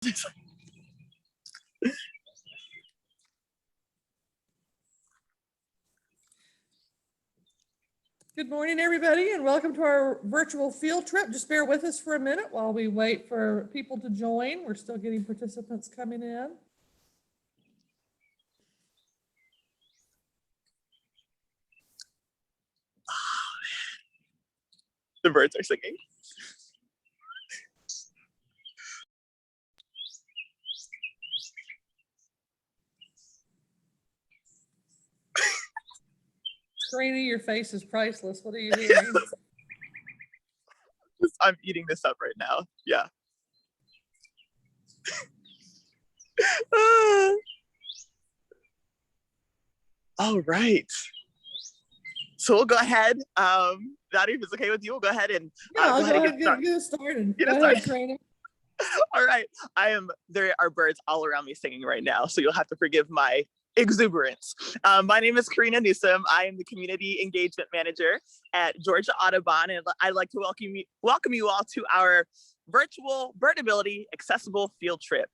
Good morning, everybody, and welcome to our virtual field trip. Just bear with us for a minute while we wait for people to join. We're still getting participants coming in. The birds are singing. Serena, your face is priceless. What are you hearing? I'm eating this up right now. Yeah. All right. So we'll go ahead. Dottie, if it's okay with you, we'll go ahead and I'll go ahead and get us started. Go ahead, Serena. All right. There are birds all around me singing right now, so you'll have to forgive my exuberance. My name is Sara Newman. I am the Community Engagement Manager at Georgia Audubon, and I'd like to welcome you all to our virtual Birdability accessible field trip.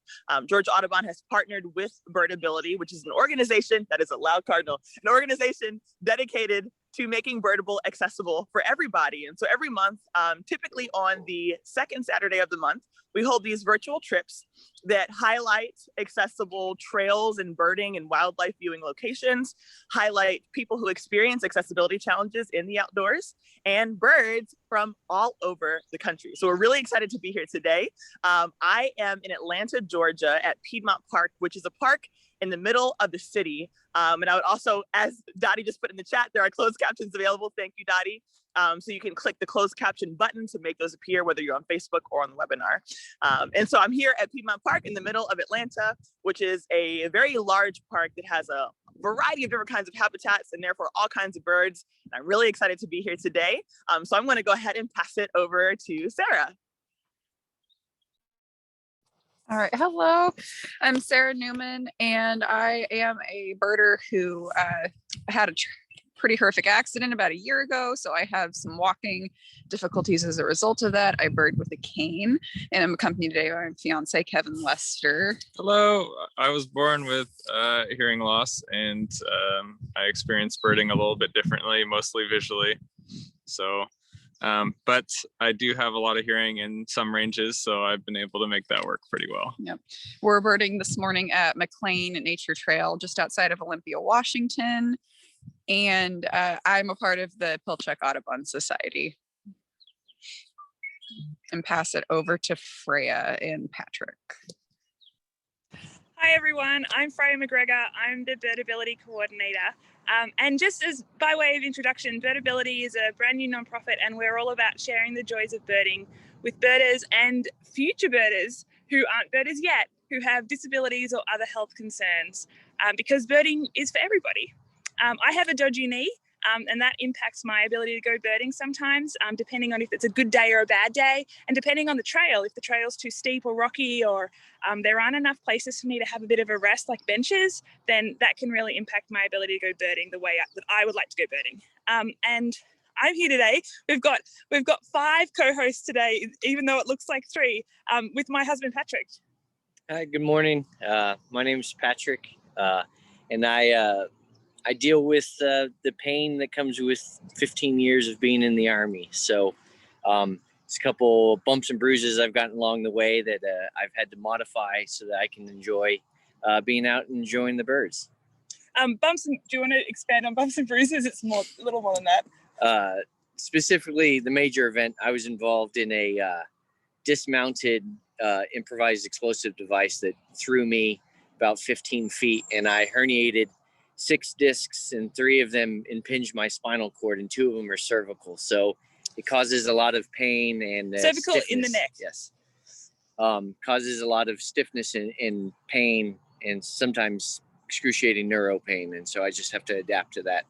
Georgia Audubon has partnered with Birdability, which is an organization that is a loud cardinal, an organization dedicated to making Birdable accessible for everybody. And so every month, typically on the second Saturday of the month, we hold these virtual trips that highlight accessible trails and birding and wildlife viewing locations, highlight people who experience accessibility challenges in the outdoors, and birds from all over the country. So we're really excited to be here today. I am in Atlanta, Georgia at Piedmont Park, which is a park in the middle of the city. And I would also, as Dottie just put in the chat, there are closed captions available. Thank you, Dottie. So you can click the closed caption button to make those appear, whether you're on Facebook or on the webinar. And so I'm here at Piedmont Park in the middle of Atlanta, which is a very large park that has a variety of different kinds of habitats and therefore all kinds of birds. And I'm really excited to be here today. So I'm going to go ahead and pass it over to Sara. All right, hello, I'm Sara Newman, and I am a birder who had a pretty horrific accident about a year ago, so I have some walking difficulties as a result of that. I bird with a cane, and I'm accompanied today by my fiance, Kevin Lester. Hello, I was born with hearing loss, and I experienced birding a little bit differently, mostly visually. So, but I do have a lot of hearing in some ranges, so I've been able to make that work pretty well. Yep. We're birding this morning at McLean Nature Trail, just outside of Olympia, Washington. And I'm a part of the Pilchuck Audubon Society. And pass it over to Freya and Patrick. Hi everyone, I'm Freya McGregor. I'm the Birdability Coordinator. And just as by way of introduction, Birdability is a brand new nonprofit, and we're all about sharing the joys of birding with birders and future birders who aren't birders yet, who have disabilities or other health concerns, because birding is for everybody. I have a dodgy knee, and that impacts my ability to go birding sometimes, depending on if it's a good day or a bad day, and depending on the trail. If the trail's too steep or rocky, or there aren't enough places for me to have a bit of a rest, like benches, then that can really impact my ability to go birding the way that I would like to go birding. And I'm here today. We've got 5 co-hosts today, even though it looks like 3, with my husband Patrick. Hi, good morning. My name is Patrick, and I deal with the pain that comes with 15 years of being in the Army. So it's a couple bumps and bruises I've gotten along the way that I've had to modify so that I can enjoy being out and enjoying the birds. Do you want to expand on bumps and bruises? It's a little more than that. Specifically, the major event, I was involved in a dismounted improvised explosive device that threw me about 15 feet, and I herniated 6 discs, and 3 of them impinged my spinal cord, and 2 of them are cervical. So it causes a lot of pain and cervical stiffness. In the neck. Yes. Causes a lot of stiffness and pain, and sometimes excruciating neuro pain. And so I just have to adapt to that.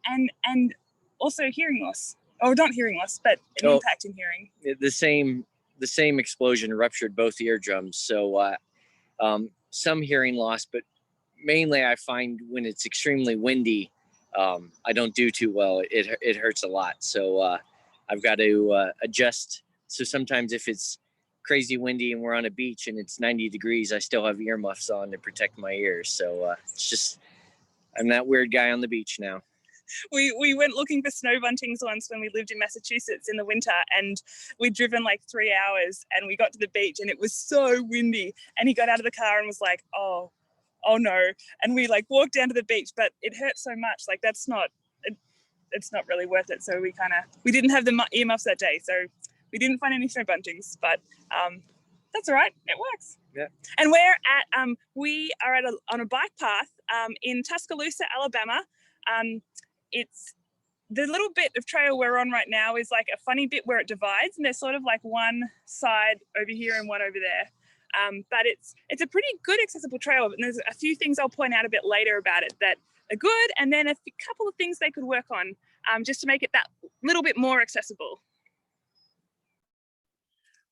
And also hearing loss, or not hearing loss, but an impact in hearing. The same explosion ruptured both eardrums. So some hearing loss, but mainly I find when it's extremely windy, I don't do too well. It hurts a lot. So I've got to adjust. So sometimes if it's crazy windy and we're on a beach and it's 90 degrees, I still have earmuffs on to protect my ears. So it's just, I'm that weird guy on the beach now. We went looking for snow buntings once when we lived in Massachusetts in the winter, and we'd driven like 3 hours and we got to the beach and it was so windy, and he got out of the car and was like, oh no. And we like walked down to the beach, but it hurt so much. Like it's not really worth it. So we didn't have the earmuffs that day. So we didn't find any snow buntings, but that's all right. It works. Yeah. And we are on a bike path in Tuscaloosa, Alabama. It's the little bit of trail we're on right now is like a funny bit where it divides, and there's sort of like one side over here and one over there. But it's a pretty good accessible trail, and there's a few things I'll point out a bit later about it that are good, and then a couple of things they could work on just to make it that little bit more accessible.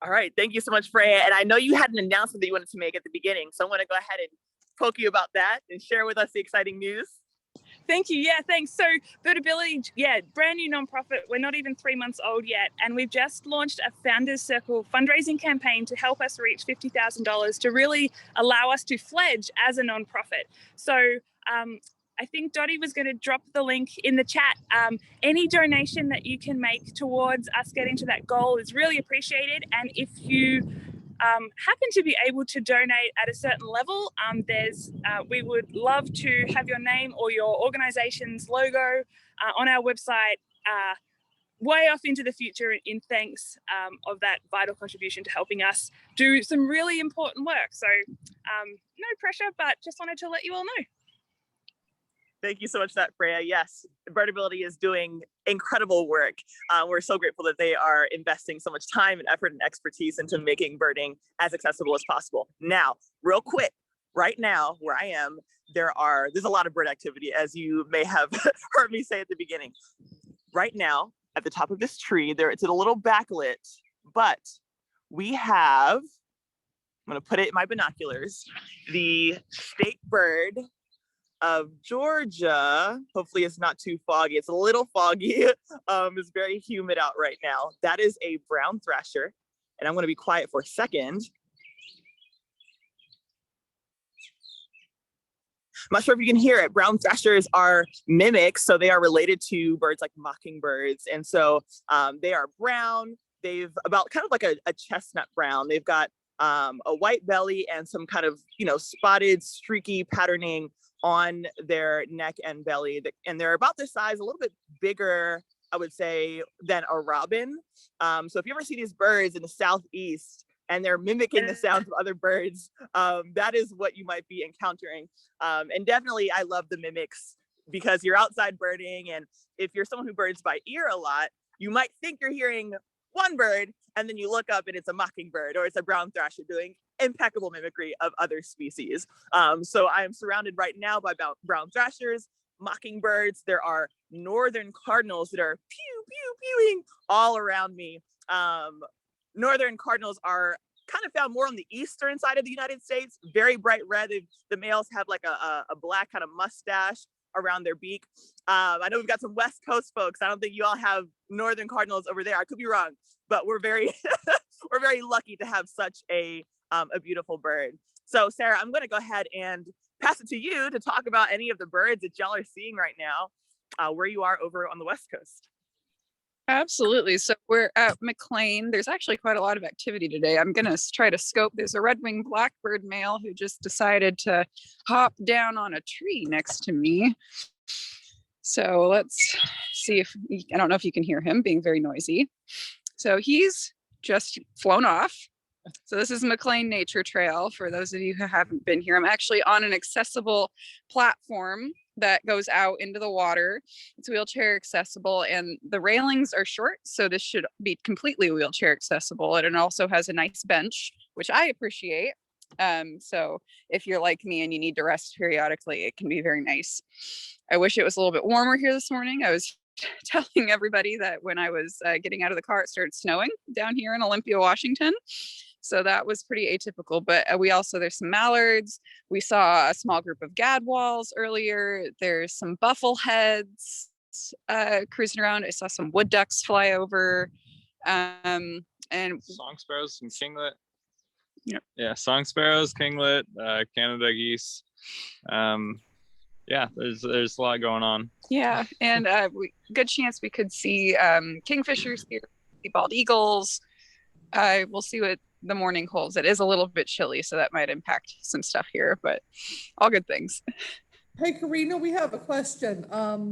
All right, thank you so much, Freya. And I know you had an announcement that you wanted to make at the beginning, so I want to go ahead and poke you about that and share with us the exciting news. Thank you. Yeah, thanks. So Birdability, brand new nonprofit. We're not even 3 months old yet. And we've just launched a Founders Circle fundraising campaign to help us reach $50,000 to really allow us to fledge as a nonprofit. So I think Dottie was going to drop the link in the chat. Any donation that you can make towards us getting to that goal is really appreciated. And if you happen to be able to donate at a certain level, we would love to have your name or your organization's logo on our website way off into the future in thanks of that vital contribution to helping us do some really important work. So no pressure, but just wanted to let you all know. Thank you so much for that, Freya. Yes, Birdability is doing incredible work. We're so grateful that they are investing so much time and effort and expertise into making birding as accessible as possible. Now, real quick, right now where I am, there's a lot of bird activity, as you may have heard me say at the beginning. Right now, at the top of this tree, it's a little backlit, but we have, I'm gonna put it in my binoculars, the state bird of Georgia. Hopefully it's not too foggy. It's a little foggy. It's very humid out right now. That is a brown thrasher. And I'm going to be quiet for a second. I'm not sure if you can hear it. Brown thrashers are mimics, so they are related to birds like mockingbirds. And so they are brown. They've about kind of like a chestnut brown. They've got a white belly and some kind of, spotted, streaky patterning on their neck and belly, and they're about this size, a little bit bigger, I would say, than a robin. So if you ever see these birds in the southeast and they're mimicking the sounds of other birds, that is what you might be encountering. And definitely, I love the mimics because you're outside birding, and if you're someone who birds by ear a lot, you might think you're hearing one bird, and then you look up and it's a mockingbird or it's a brown thrasher doing impeccable mimicry of other species. So I am surrounded right now by brown thrashers, mockingbirds. There are northern cardinals that are pew, pew, pewing all around me. Northern cardinals are kind of found more on the eastern side of the United States, very bright red. The males have like a black kind of mustache around their beak. I know we've got some West Coast folks. I don't think you all have northern cardinals over there. I could be wrong, but we're very we're very lucky to have such a beautiful bird. So Sarah, I'm going to go ahead and pass it to you to talk about any of the birds that y'all are seeing right now, where you are over on the West Coast. Absolutely. So we're at McLean. There's actually quite a lot of activity today. I'm going to try to scope. There's a red-winged blackbird male who just decided to hop down on a tree next to me. So let's see if, I don't know if you can hear him being very noisy. So he's just flown off. So this is McLean Nature Trail. For those of you who haven't been here, I'm actually on an accessible platform that goes out into the water. It's wheelchair accessible, and the railings are short, so this should be completely wheelchair accessible. And it also has a nice bench, which I appreciate. So if you're like me and you need to rest periodically, it can be very nice. I wish it was a little bit warmer here this morning. I was telling everybody that when I was getting out of the car, it started snowing down here in Olympia, Washington. So that was pretty atypical, but there's some mallards. We saw a small group of gadwalls earlier. There's some buffleheads cruising around. I saw some wood ducks fly over. And Song sparrows and kinglet. Yep. Yeah, song sparrows, kinglet, Canada geese. Yeah, there's a lot going on. yeah, and good chance we could see kingfishers here, see bald eagles. We'll see what the morning holds. It is a little bit chilly, so that might impact some stuff here, but all good things. Hey, Karina, we have a question.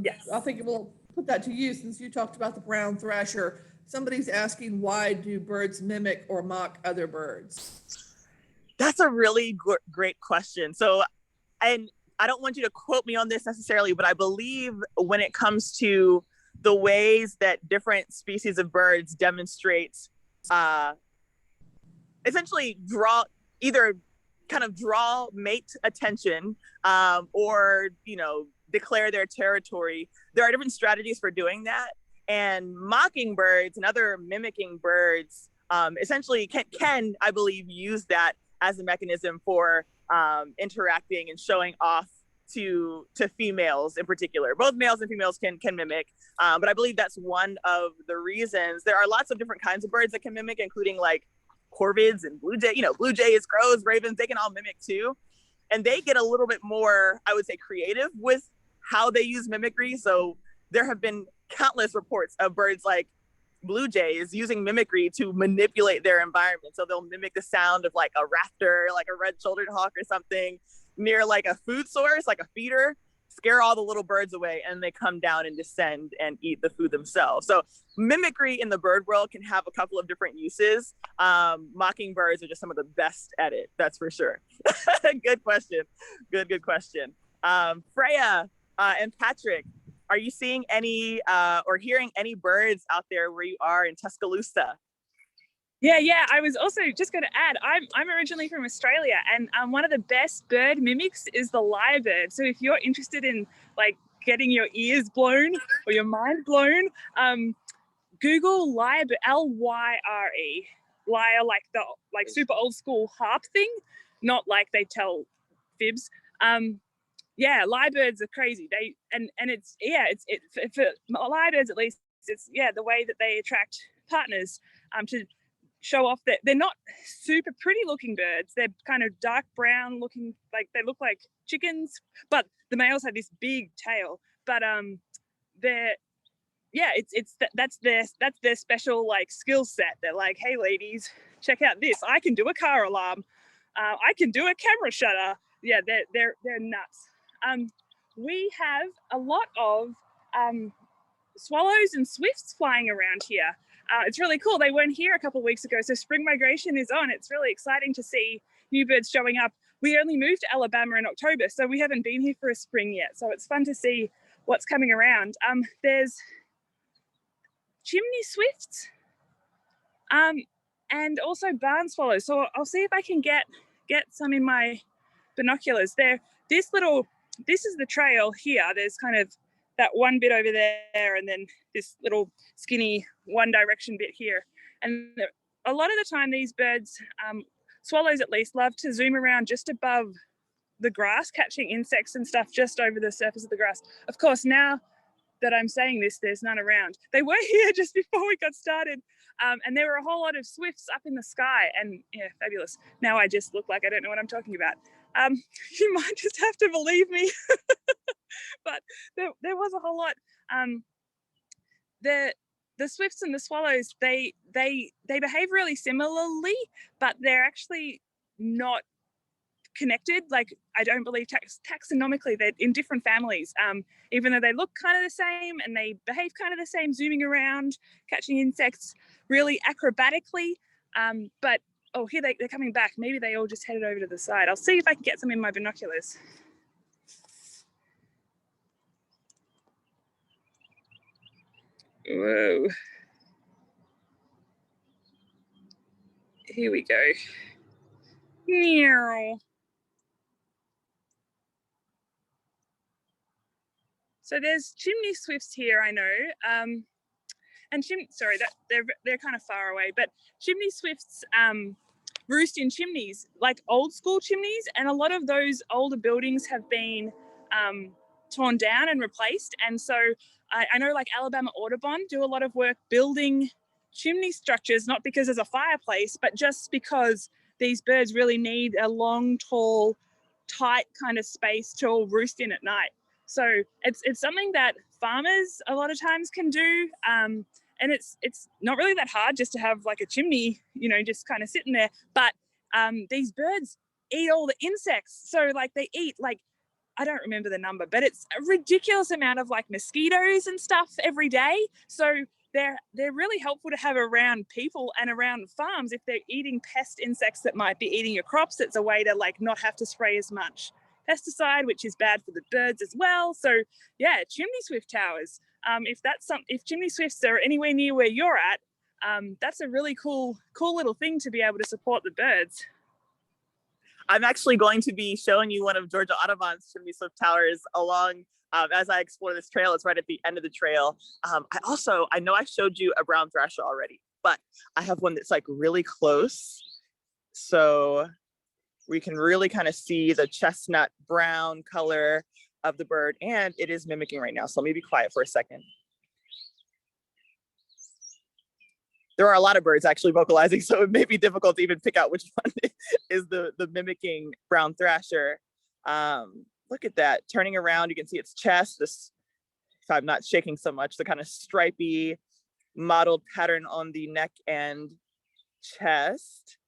Yes. I think we'll put that to you since you talked about the brown thrasher. Somebody's asking, why do birds mimic or mock other birds? That's a really great question. So, and I don't want you to quote me on this necessarily, but I believe when it comes to the ways that different species of birds demonstrate, essentially draw mate attention, or, declare their territory. There are different strategies for doing that. And mockingbirds and other mimicking birds essentially can, I believe, use that as a mechanism for interacting and showing off to females in particular. Both males and females can mimic, but I believe that's one of the reasons. There are lots of different kinds of birds that can mimic, including like corvids and blue jays, crows, ravens. They can all mimic too, and they get a little bit more, I would say, creative with how they use mimicry. So there have been countless reports of birds like blue jays using mimicry to manipulate their environment. So they'll mimic the sound of like a raptor, like a red-shouldered hawk or something, near like a food source, like a feeder, scare all the little birds away, and they come down and descend and eat the food themselves. So mimicry in the bird world can have a couple of different uses. Mockingbirds are just some of the best at it, that's for sure. Good question. Good question. Freya and Patrick, are you seeing any or hearing any birds out there where you are in Tuscaloosa? Yeah. I was also just going to add, I'm originally from Australia, and one of the best bird mimics is the lyrebird. So if you're interested in like getting your ears blown or your mind blown, Google lyrebird, Lyre, lyre, like super old school harp thing, not like they tell fibs. Yeah, lyrebirds are crazy. For lyrebirds at least, it's the way that they attract partners to show off that they're not super pretty looking birds. They're kind of dark brown looking, like they look like chickens, but the males have this big tail. But that's their special like skill set. They're like, hey ladies, check out this. I can do a car alarm. I can do a camera shutter. Yeah, they're nuts. We have a lot of swallows and swifts flying around here. It's really cool. They weren't here a couple of weeks ago, so spring migration is on. It's really exciting to see new birds showing up. We only moved to Alabama in October, so we haven't been here for a spring yet. So it's fun to see what's coming around. There's chimney swifts, and also barn swallows. So I'll see if I can get some in my binoculars. This is the trail here. There's kind of that one bit over there, and then this little skinny one direction bit here. And a lot of the time these birds, swallows at least, love to zoom around just above the grass, catching insects and stuff just over the surface of the grass. Of course, now that I'm saying this, there's none around. They were here just before we got started. And there were a whole lot of swifts up in the sky, and yeah, fabulous. Now I just look like I don't know what I'm talking about. You might just have to believe me. But there was a whole lot. The swifts and the swallows, they behave really similarly, but they're actually not connected. Like, I don't believe taxonomically they're in different families, even though they look kind of the same and they behave kind of the same, zooming around, catching insects really acrobatically. But oh, here they're coming back. Maybe they all just headed over to the side. I'll see if I can get some in my binoculars. Whoa. Here we go. Meow. So there's chimney swifts here, I know. And they're kind of far away, but chimney swifts roost in chimneys, like old school chimneys, and a lot of those older buildings have been torn down and replaced. And so I know like Alabama Audubon do a lot of work building chimney structures, not because there's a fireplace, but just because these birds really need a long, tall, tight kind of space to all roost in at night. So it's something that farmers a lot of times can do. And it's not really that hard just to have like a chimney, you know, just kind of sitting there. But these birds eat all the insects. So like they eat like, I don't remember the number, but it's a ridiculous amount of like mosquitoes and stuff every day. So they're really helpful to have around people and around farms. If they're eating pest insects that might be eating your crops, it's a way to like not have to spray as much pesticide, which is bad for the birds as well. So yeah, chimney swift towers. If chimney swifts are anywhere near where you're at, that's a really cool little thing to be able to support the birds. I'm actually going to be showing you one of Georgia Audubon's chimney swift towers along as I explore this trail. It's right at the end of the trail. I know I showed you a brown thrasher already, but I have one that's like really close. So we can really kind of see the chestnut brown color of the bird, and it is mimicking right now. So let me be quiet for a second. There are a lot of birds actually vocalizing, so it may be difficult to even pick out which one is the mimicking brown thrasher. Look at that, turning around, you can see its chest, this, if I'm not shaking so much, the kind of stripy mottled pattern on the neck and chest.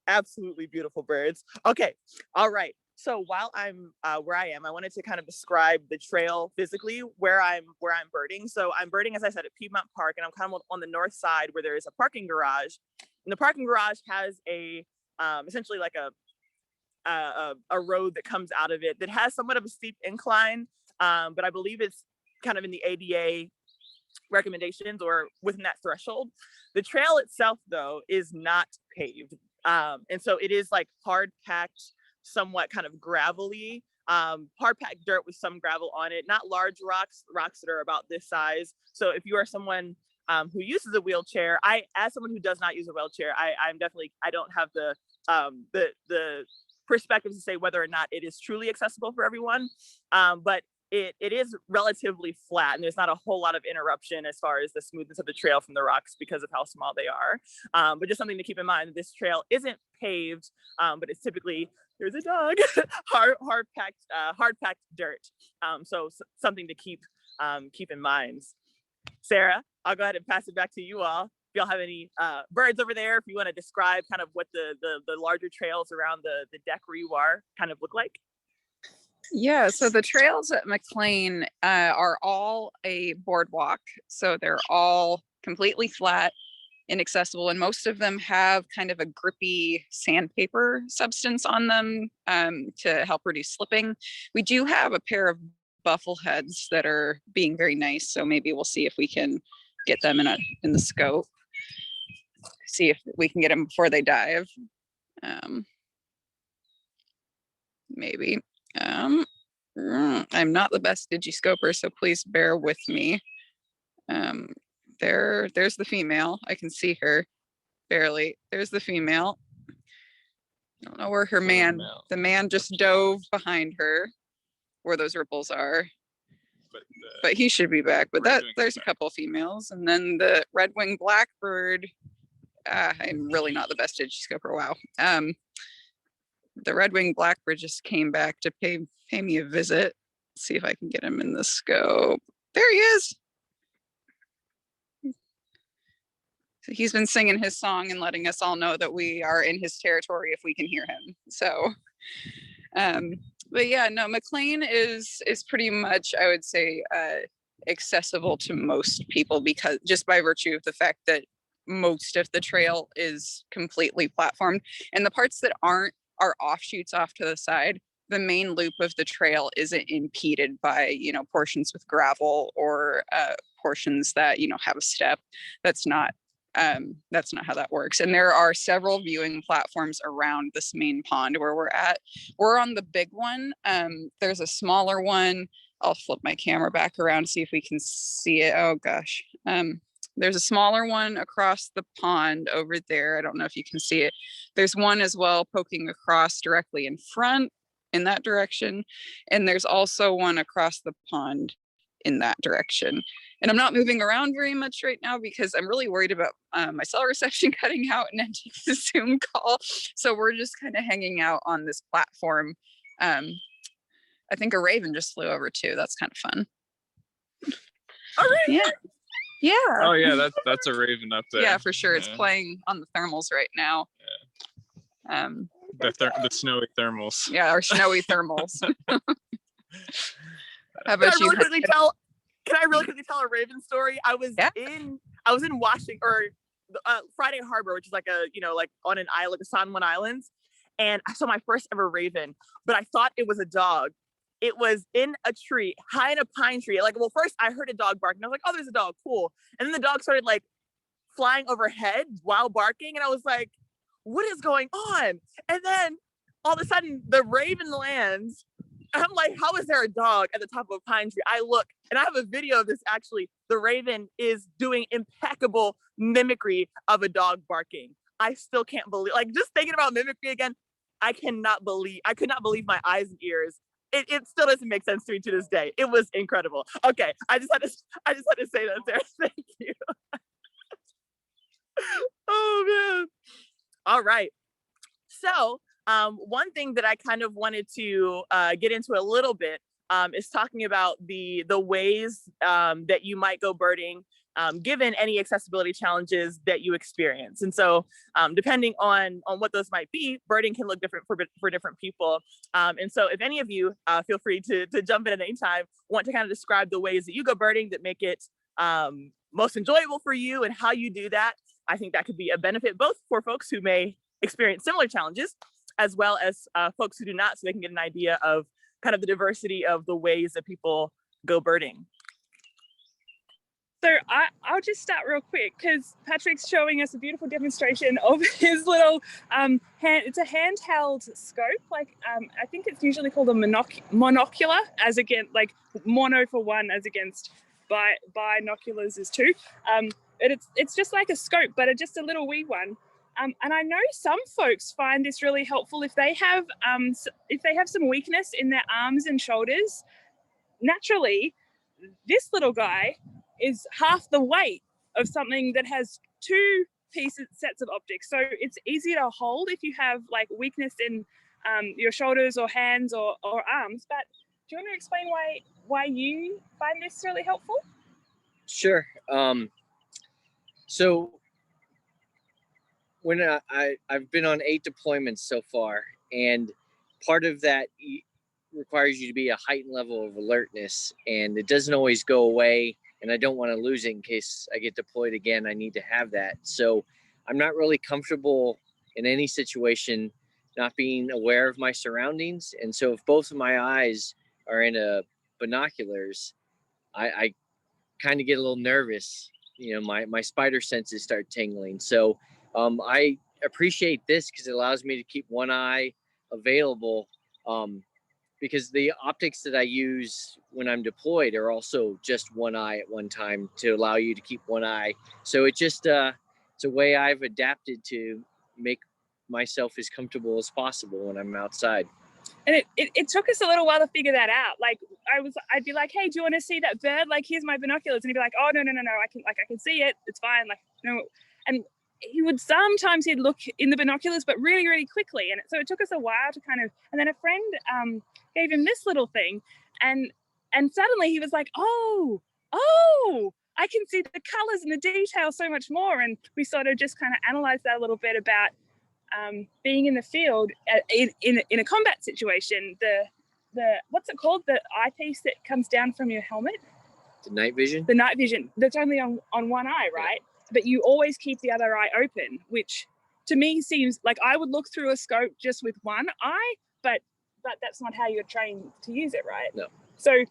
Absolutely beautiful birds. Okay, all right. So while I'm where I am, I wanted to kind of describe the trail physically where I'm birding. So I'm birding, as I said, at Piedmont Park, and I'm kind of on the north side where there is a parking garage. And the parking garage has a essentially like a road that comes out of it that has somewhat of a steep incline, but I believe it's kind of in the ADA recommendations or within that threshold. The trail itself, though, is not paved. And so it is like hard packed, somewhat kind of gravelly, hard packed dirt with some gravel on it, not large rocks that are about this size. So if you are someone who uses a wheelchair, as someone who does not use a wheelchair, I don't have the perspective to say whether or not it is truly accessible for everyone. But it is relatively flat, and there's not a whole lot of interruption as far as the smoothness of the trail from the rocks because of how small they are. But just something to keep in mind, this trail isn't paved, but it's typically, there's a dog, hard packed dirt. So something to keep in mind. Sarah, I'll go ahead and pass it back to you all. If y'all have any birds over there, if you want to describe kind of what the larger trails around the deck where you are kind of look like. Yeah, so the trails at McLean are all a boardwalk. So they're all completely flat, inaccessible, and most of them have kind of a grippy sandpaper substance on them to help reduce slipping. We do have a pair of buffleheads that are being very nice, so maybe we'll see if we can get them in the scope. See if we can get them before they dive. Maybe. I'm not the best digiscoper, so please bear with me. There's the female. I can see her barely. There's the female. I don't know where her man. The man just dove behind her, where those ripples are. But he should be back. But there's a couple of females, and then the red-winged blackbird. I'm really not the best digiscoper. Wow. The red-winged blackbird just came back to pay me a visit. Let's see if I can get him in the scope. There he is. So he's been singing his song and letting us all know that we are in his territory if we can hear him. So, but yeah, no, McLean is pretty much, I would say, accessible to most people because just by virtue of the fact that most of the trail is completely platformed, and the parts that aren't are offshoots off to the side. The main loop of the trail isn't impeded by, portions with gravel or portions that, have a step. That's not how that works. And there are several viewing platforms around this main pond where we're at. We're on the big one. There's a smaller one. I'll flip my camera back around to see if we can see it. Oh gosh. There's a smaller one across the pond over there. I don't know if you can see it. There's one as well poking across directly in front in that direction. And there's also one across the pond in that direction. And I'm not moving around very much right now because I'm really worried about my cell reception cutting out and ending the Zoom call. So we're just kind of hanging out on this platform. I think a raven just flew over too. That's kind of fun. All right. Yeah. Yeah. Oh yeah, that's a raven up there. Yeah, for sure. It's Yeah. playing on the thermals right now. Yeah. The snowy thermals. Yeah, our snowy thermals. How Can about I you? really quickly tell? Can I really quickly tell a raven story? I was Yeah. in Washington or Friday Harbor, which is like a like on an island, the San Juan Islands, and I saw my first ever raven. But I thought it was a dog. It was in a tree, high in a pine tree. Like, well, first I heard a dog bark, and I was like, "Oh, there's a dog, cool." And then the dog started like flying overhead while barking, and I was like, "What is going on?" And then all of a sudden, the raven lands. I'm like, how is there a dog at the top of a pine tree? I look, and I have a video of this actually. The raven is doing impeccable mimicry of a dog barking. I still can't believe, like, just thinking about mimicry again, I could not believe my eyes and ears. It still doesn't make sense to me to this day. It was incredible. Okay, I just had to say that, Sarah. Thank you. Oh man. All right. So one thing that I kind of wanted to get into a little bit is talking about the ways that you might go birding given any accessibility challenges that you experience. And so depending on what those might be, birding can look different for different people. And so if any of you feel free to jump in at any time, want to kind of describe the ways that you go birding that make it most enjoyable for you and how you do that, I think that could be a benefit both for folks who may experience similar challenges as well as folks who do not, so they can get an idea of kind of the diversity of the ways that people go birding. So I'll just start real quick because Patrick's showing us a beautiful demonstration of his little it's a handheld scope. Like I think it's usually called a monocular, as against like mono for one, as against binoculars is two. It's just like a scope, but just a little wee one. And I know some folks find this really helpful if they have some weakness in their arms and shoulders. Naturally, this little guy is half the weight of something that has two sets of optics. So it's easier to hold if you have like weakness in your shoulders or hands or arms. But do you want to explain why you find this really helpful? Sure. So when I've been on 8 deployments so far, and part of that requires you to be a heightened level of alertness, and it doesn't always go away, and I don't want to lose it in case I get deployed again. I need to have that. So I'm not really comfortable in any situation not being aware of my surroundings. And so if both of my eyes are in a binoculars, I kind of get a little nervous. You know, my spider senses start tingling. So I appreciate this because it allows me to keep one eye available, because the optics that I use when I'm deployed are also just one eye at one time to allow you to keep one eye. So it just it's a way I've adapted to make myself as comfortable as possible when I'm outside. And it took us a little while to figure that out. Like I'd be like, hey, do you want to see that bird? Like, here's my binoculars. And he'd be like, oh, no, I can see it. It's fine. Like, no. And he'd look in the binoculars, but really, really quickly. And so it took us a while to kind of, and then a friend gave him this little thing. And suddenly he was like, oh, I can see the colors and the details so much more. And we sort of just kind of analyzed that a little bit about being in the field in a combat situation. The what's it called? The eyepiece that comes down from your helmet? The night vision? The night vision. That's only on one eye, right? But you always keep the other eye open, which to me seems like I would look through a scope just with one eye, but that's not how you're trained to use it, right? No. So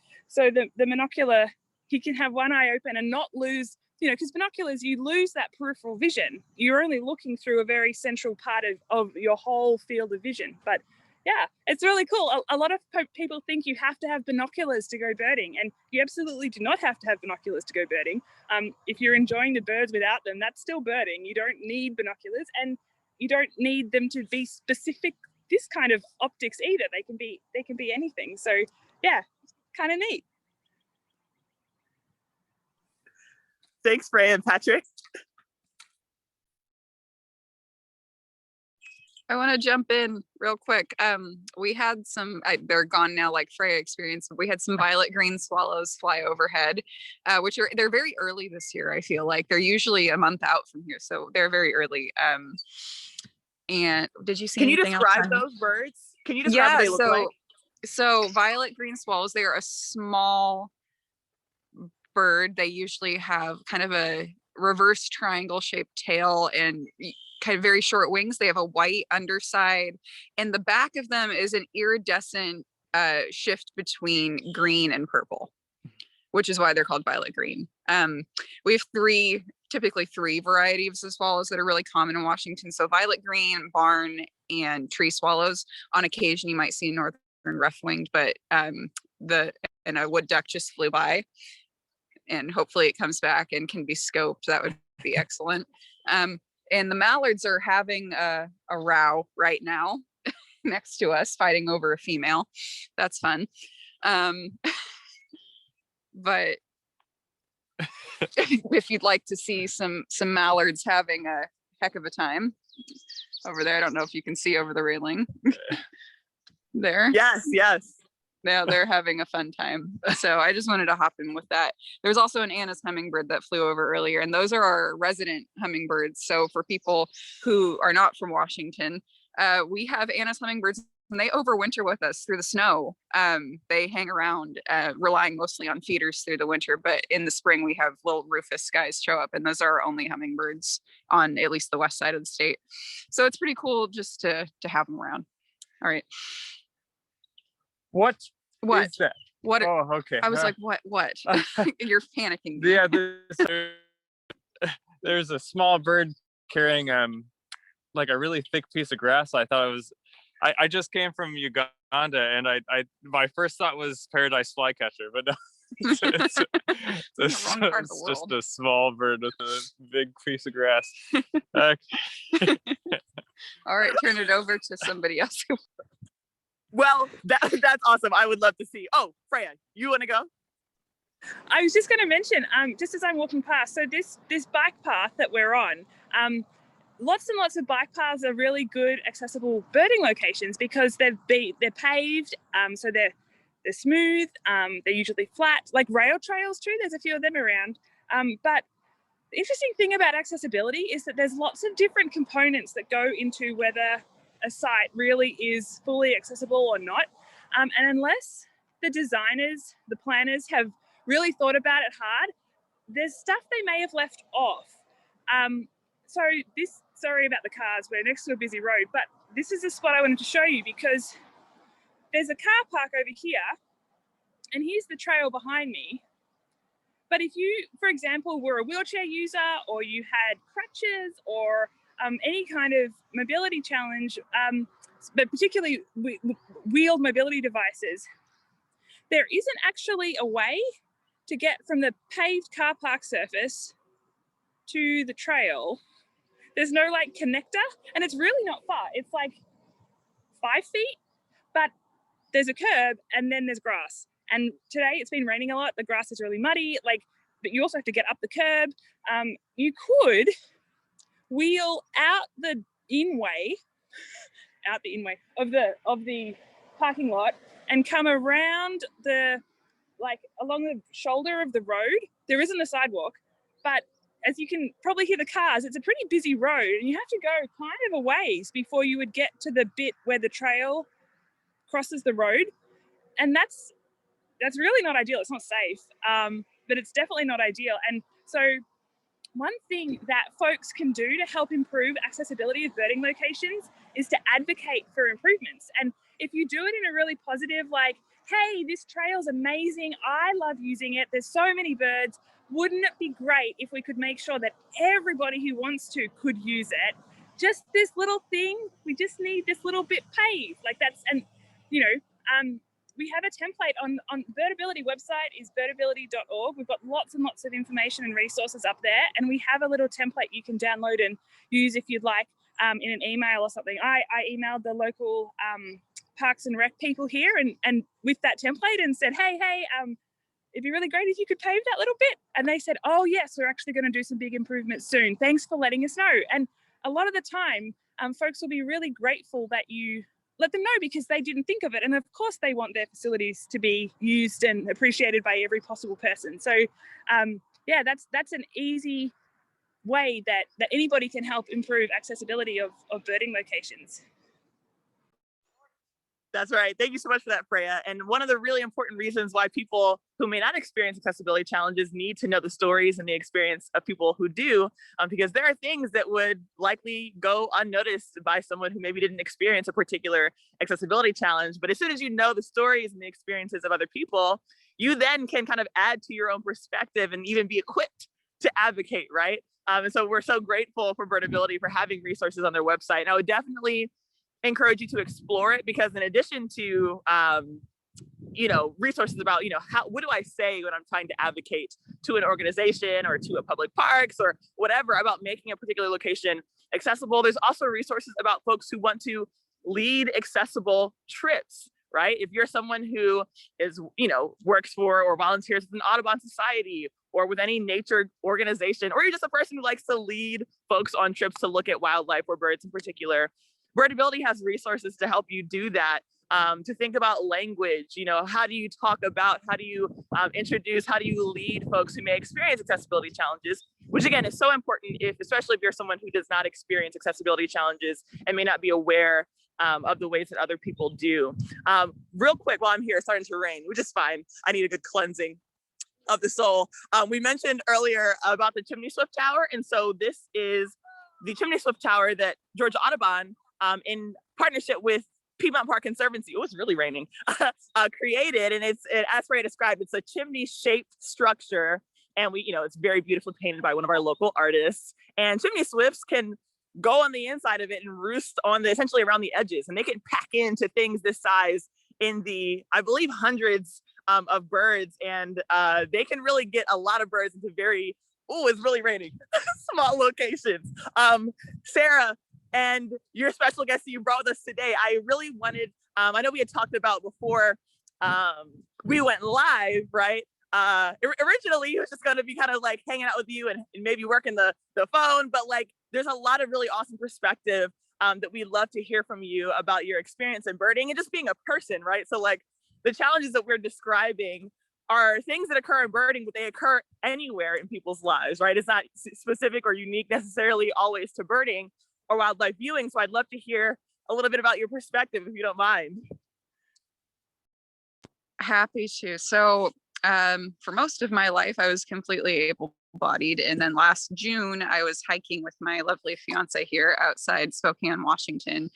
the monocular, you can have one eye open and not lose, because binoculars, you lose that peripheral vision. You're only looking through a very central part of your whole field of vision. But yeah, it's really cool. A lot of people think you have to have binoculars to go birding, and you absolutely do not have to have binoculars to go birding. If you're enjoying the birds without them, that's still birding. You don't need binoculars, and you don't need them to be specific this kind of optics either. They can be anything. So yeah, it's kind of neat. Thanks, Freya and Patrick. I want to jump in real quick. We had some, they're gone now, like Freya experienced, but we had some violet green swallows fly overhead, they're very early this year. I feel like they're usually a month out from here. So they're very early. And did you see Can you anything else? describe those birds? Can you describe what they look like? So violet green swallows, they are a small bird. They usually have kind of a reverse triangle shaped tail and kind of very short wings. They have a white underside, and the back of them is an iridescent shift between green and purple, which is why they're called violet green. We have typically three varieties of swallows that are really common in Washington. So violet green, barn, and tree swallows. On occasion, you might see northern rough-winged, but and a wood duck just flew by, and hopefully it comes back and can be scoped. That would be excellent. And the mallards are having a row right now next to us, fighting over a female. That's fun. But if you'd like to see some mallards having a heck of a time over there, I don't know if you can see over the railing there. Yes. Now they're having a fun time. So I just wanted to hop in with that. There's also an Anna's hummingbird that flew over earlier, and those are our resident hummingbirds. So for people who are not from Washington, we have Anna's hummingbirds, and they overwinter with us through the snow. They hang around, relying mostly on feeders through the winter, but in the spring we have little rufous guys show up, and those are our only hummingbirds on at least the west side of the state. So it's pretty cool just to have them around. All right. What is that? What? Oh, okay. I was like, what? You're panicking. Yeah, there's a small bird carrying like a really thick piece of grass. I thought it was, I just came from Uganda, and I my first thought was paradise flycatcher, but no, it's just a small bird with a big piece of grass. Okay. All right, turn it over to somebody else. Well, that's awesome. I would love to see. Oh, Freya, you want to go? I was just going to mention, just as I'm walking past, so this bike path that we're on, lots and lots of bike paths are really good accessible birding locations because they're paved, so they're smooth, they're usually flat, like rail trails too. There's a few of them around. But the interesting thing about accessibility is that there's lots of different components that go into whether a site really is fully accessible or not. And unless the designers, the planners have really thought about it hard, there's stuff they may have left off. Sorry about the cars, we're next to a busy road, but this is the spot I wanted to show you because there's a car park over here, and here's the trail behind me. But if you, for example, were a wheelchair user, or you had crutches, or any kind of mobility challenge, but particularly wheeled mobility devices, there isn't actually a way to get from the paved car park surface to the trail. There's no like connector, and it's really not far. It's like 5 feet, but there's a curb and then there's grass. And today it's been raining a lot. The grass is really muddy, but you also have to get up the curb. You could wheel out the inway of the parking lot and come around along the shoulder of the road. There isn't a sidewalk, but as you can probably hear the cars, it's a pretty busy road, and you have to go kind of a ways before you would get to the bit where the trail crosses the road. And that's really not ideal. It's not safe, but it's definitely not ideal. And so one thing that folks can do to help improve accessibility of birding locations is to advocate for improvements. And if you do it in a really positive, like, hey, this trail's amazing, I love using it, there's so many birds, wouldn't it be great if we could make sure that everybody who wants to could use it? Just this little thing, we just need this little bit paved. We have a template on Birdability website is birdability.org. We've got lots and lots of information and resources up there, and we have a little template you can download and use if you'd like in an email or something. I emailed the local Parks and Rec people here and with that template and said, hey, it'd be really great if you could pave that little bit. And they said, oh yes, we're actually going to do some big improvements soon. Thanks for letting us know. And a lot of the time, folks will be really grateful that you let them know, because they didn't think of it. And of course they want their facilities to be used and appreciated by every possible person. So yeah, that's an easy way that anybody can help improve accessibility of birding locations. That's right. Thank you so much for that, Freya. And one of the really important reasons why people who may not experience accessibility challenges need to know the stories and the experience of people who do, because there are things that would likely go unnoticed by someone who maybe didn't experience a particular accessibility challenge. But as soon as you know the stories and the experiences of other people, you then can kind of add to your own perspective and even be equipped to advocate, right? And so we're so grateful for Birdability for having resources on their website. And I would definitely encourage you to explore it, because in addition to resources about what do I say when I'm trying to advocate to an organization or to a public parks or whatever about making a particular location accessible, there's also resources about folks who want to lead accessible trips, right? If you're someone who is works for or volunteers with an Audubon society or with any nature organization, or you're just a person who likes to lead folks on trips to look at wildlife or birds in particular, Birdability has resources to help you do that, to think about language. How do you talk about, how do you introduce, how do you lead folks who may experience accessibility challenges, which again is so important, especially if you're someone who does not experience accessibility challenges and may not be aware of the ways that other people do. Real quick, while I'm here, it's starting to rain, which is fine. I need a good cleansing of the soul. We mentioned earlier about the Chimney Swift Tower. And so this is the Chimney Swift Tower that Georgia Audubon, in partnership with Piedmont Park Conservancy, it was really raining, created. And it's, as Freya described, it's a chimney shaped structure. And it's very beautifully painted by one of our local artists. And chimney swifts can go on the inside of it and roost on essentially around the edges. And they can pack into things this size in the, I believe, hundreds of birds. And they can really get a lot of birds into very, it's really raining, small locations. Sara, and your special guest that you brought with us today, I really wanted, I know we had talked about before we went live, right? Originally, it was just going to be kind of like hanging out with you and maybe working the phone, but like there's a lot of really awesome perspective that we'd love to hear from you about your experience in birding and just being a person, right? So like the challenges that we're describing are things that occur in birding, but they occur anywhere in people's lives, right? It's not specific or unique necessarily always to birding or wildlife viewing. So I'd love to hear a little bit about your perspective, if you don't mind. Happy to. So for most of my life, I was completely able-bodied. And then last June, I was hiking with my lovely fiance here outside Spokane, Washington.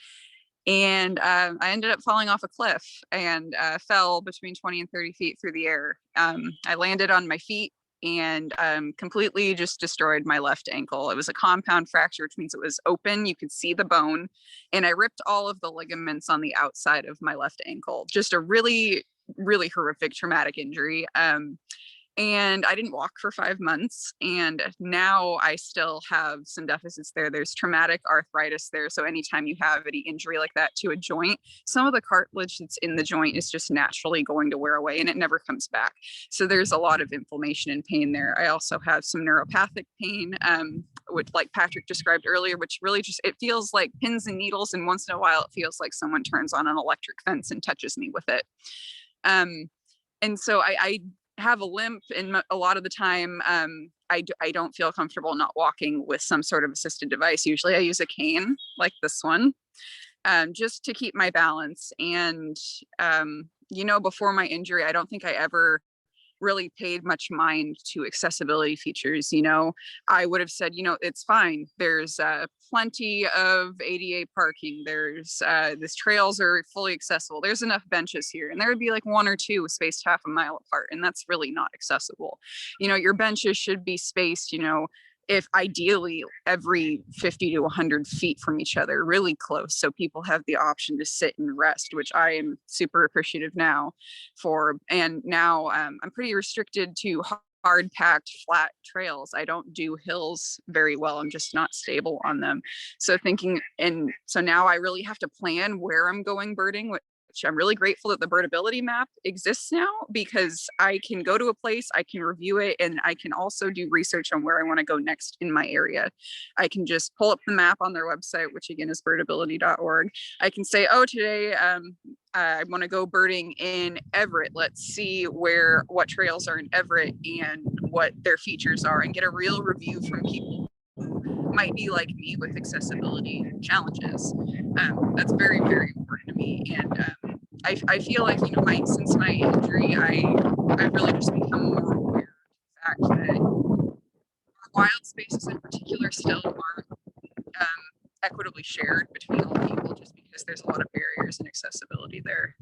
And I ended up falling off a cliff and fell between 20 and 30 feet through the air. I landed on my feet and completely just destroyed my left ankle. It was a compound fracture, which means it was open. You could see the bone. And I ripped all of the ligaments on the outside of my left ankle. Just a really, really horrific traumatic injury. And I didn't walk for 5 months. And now I still have some deficits there. There's traumatic arthritis there. So anytime you have any injury like that to a joint, some of the cartilage that's in the joint is just naturally going to wear away and it never comes back. So there's a lot of inflammation and pain there. I also have some neuropathic pain, which like Patrick described earlier, which really just, it feels like pins and needles. And once in a while, it feels like someone turns on an electric fence and touches me with it. And so I have a limp, and a lot of the time I don't feel comfortable not walking with some sort of assisted device. Usually I use a cane like this one, just to keep my balance. And before my injury, I don't think I ever really paid much mind to accessibility features. I would have said, it's fine. There's plenty of ADA parking. There's these trails are fully accessible. There's enough benches here. And there would be like one or two spaced half a mile apart. And that's really not accessible. Your benches should be spaced, if ideally every 50 to 100 feet from each other, really close. So people have the option to sit and rest, which I am super appreciative now for. And now I'm pretty restricted to hard packed flat trails. I don't do hills very well. I'm just not stable on them. So so now I really have to plan where I'm going birding, which much. I'm really grateful that the Birdability map exists now, because I can go to a place, I can review it, and I can also do research on where I want to go next in my area. I can just pull up the map on their website, which again is birdability.org. I can say, oh, today I want to go birding in Everett. Let's see what trails are in Everett and what their features are, and get a real review from people who might be like me with accessibility challenges. That's very, very important to me. And I feel like, you know, since my injury, I've really just become more aware of the fact that wild spaces in particular still aren't equitably shared between all people, just because there's a lot of barriers and accessibility there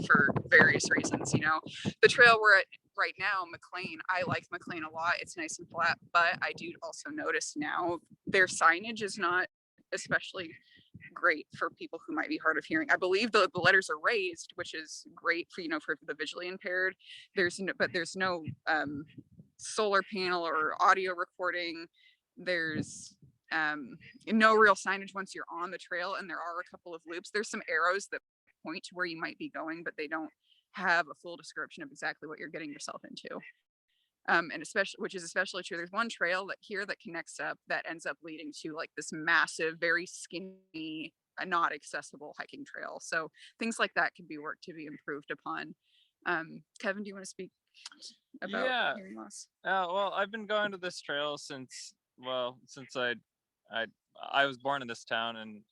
for various reasons. You know, the trail we're at right now, McLean, I like McLean a lot. It's nice and flat, but I do also notice now their signage is not especially great for people who might be hard of hearing. I believe the letters are raised, which is great for, you know, for the visually impaired. There's no solar panel or audio recording. There's no real signage once you're on the trail, and there are a couple of loops. There's some arrows that point to where you might be going, but they don't have a full description of exactly what you're getting yourself into. And which is especially true. There's one trail that connects up that ends up leading to like this massive, very skinny, not accessible hiking trail. So things like that can be worked to be improved upon. Kevin, do you want to speak about hearing loss? Well, I've been going to this trail since I was born in this town, and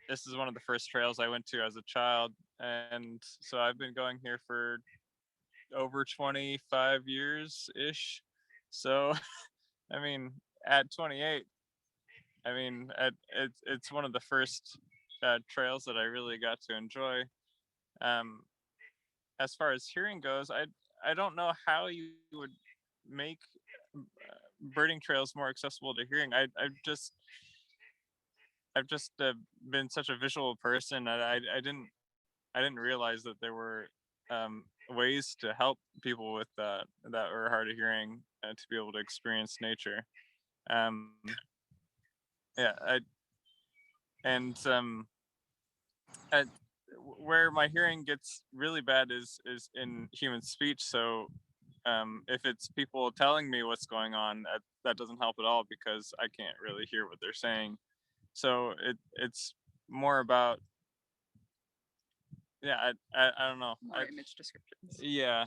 this is one of the first trails I went to as a child, and so I've been going here for over 25 years ish. So I mean, at 28, I mean, it's one of the first trails that I really got to enjoy. As far as hearing goes, I don't know how you would make birding trails more accessible to hearing. I've just been such a visual person that I didn't realize that there were ways to help people with that were hard of hearing to be able to experience nature. Where my hearing gets really bad is in human speech. So if it's people telling me what's going on, that doesn't help at all, because I can't really hear what they're saying. So it's more about, I don't know. More image descriptions. Yeah.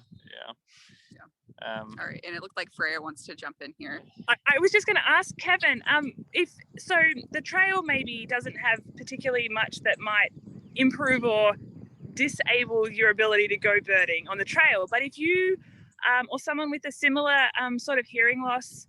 All right, and it looked like Freya wants to jump in here. I was just going to ask Kevin, if so, the trail maybe doesn't have particularly much that might improve or disable your ability to go birding on the trail, but if you or someone with a similar sort of hearing loss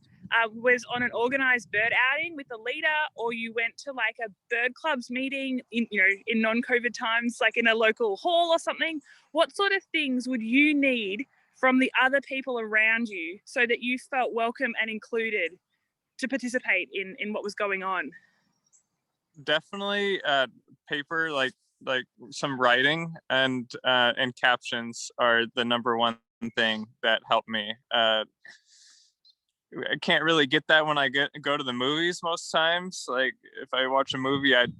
was on an organized bird outing with a leader, or you went to like a bird club's meeting in non-COVID times, like in a local hall or something, what sort of things would you need from the other people around you so that you felt welcome and included to participate in what was going on? Definitely paper, like some writing and captions are the number one thing that helped me. I can't really get that when I go to the movies most times. Like if I watch a movie, I'm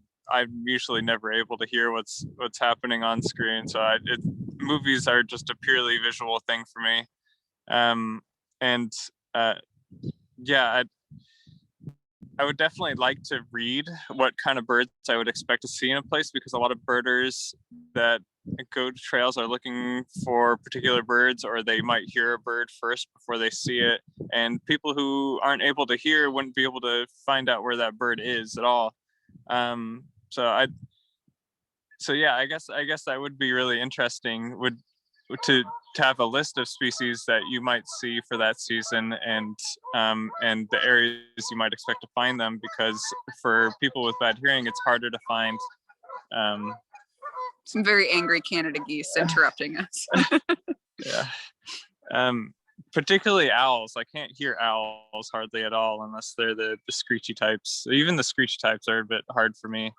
usually never able to hear what's happening on screen. So movies are just a purely visual thing for me. I would definitely like to read what kind of birds I would expect to see in a place, because a lot of birders that go to trails are looking for particular birds, or they might hear a bird first before they see it. And people who aren't able to hear wouldn't be able to find out where that bird is at all. I guess that would be really interesting, to have a list of species that you might see for that season, and the areas you might expect to find them, because for people with bad hearing, it's harder to find. Some very angry Canada geese interrupting us. Yeah. Particularly owls. I can't hear owls hardly at all unless they're the screechy types. Even the screechy types are a bit hard for me.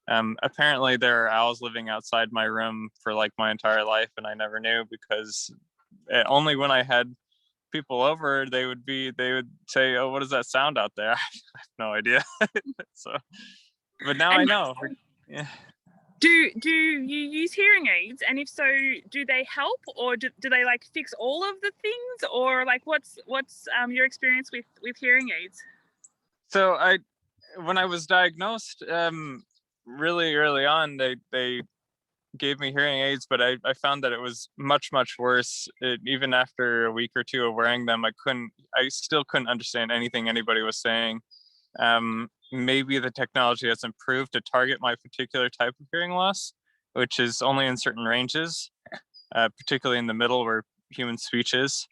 Apparently there are owls living outside my room for like my entire life, and I never knew, because only when I had people over, they would say, "Oh, what is that sound out there?" I have no idea. So, but now I know. Yeah. Do you use hearing aids, and if so, do they help, or do they like fix all of the things, or like what's your experience with hearing aids? So when I was diagnosed, really early on, they gave me hearing aids, but I found that it was much worse. Even after a week or two of wearing them, I still couldn't understand anything anybody was saying. Maybe the technology has improved to target my particular type of hearing loss, which is only in certain ranges, particularly in the middle where human speech is.